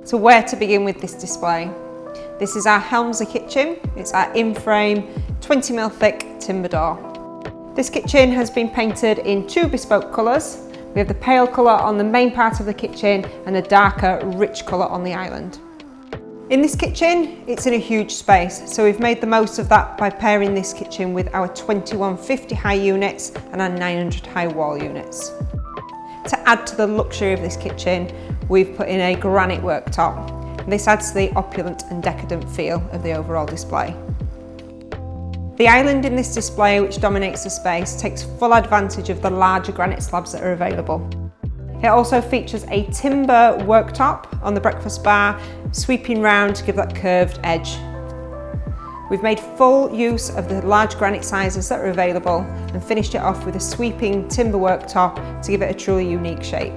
So where to begin with this display? This is our Helmsley kitchen. It's our in-frame 20mm thick timber door. This kitchen has been painted in two bespoke colours. We have the pale colour on the main part of the kitchen and a darker, rich colour on the island. In this kitchen, it's in a huge space, so we've made the most of that by pairing this kitchen with our 2150 high units and our 900 high wall units. To add to the luxury of this kitchen, we've put in a granite worktop. This adds to the opulent and decadent feel of the overall display. The island in this display, which dominates the space, takes full advantage of the larger granite slabs that are available. It also features a timber worktop on the breakfast bar, sweeping round to give that curved edge. We've made full use of the large granite sizes that are available and finished it off with a sweeping timber worktop to give it a truly unique shape.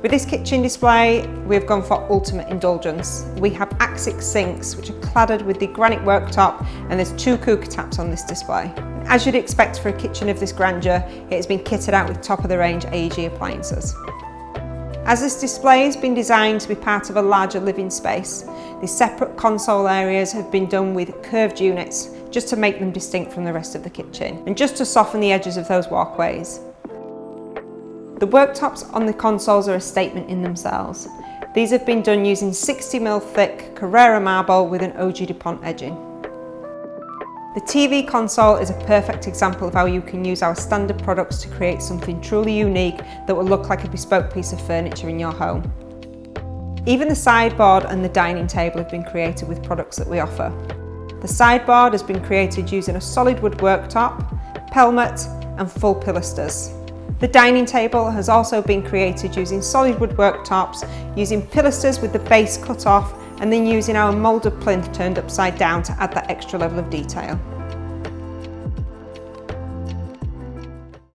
With this kitchen display, we've gone for ultimate indulgence. We have Axis sinks, which are cladded with the granite worktop, and there's two cooker taps on this display. As you'd expect for a kitchen of this grandeur, it has been kitted out with top-of-the-range AEG appliances. As this display has been designed to be part of a larger living space, the separate console areas have been done with curved units, just to make them distinct from the rest of the kitchen, and just to soften the edges of those walkways. The worktops on the consoles are a statement in themselves. These have been done using 60mm thick Carrara marble with an Oggi DuPont edging. The TV console is a perfect example of how you can use our standard products to create something truly unique that will look like a bespoke piece of furniture in your home. Even the sideboard and the dining table have been created with products that we offer. The sideboard has been created using a solid wood worktop, pelmet and full pilasters. The dining table has also been created using solid wood worktops, using pilasters with the base cut off, and then using our moulded plinth turned upside down to add that extra level of detail.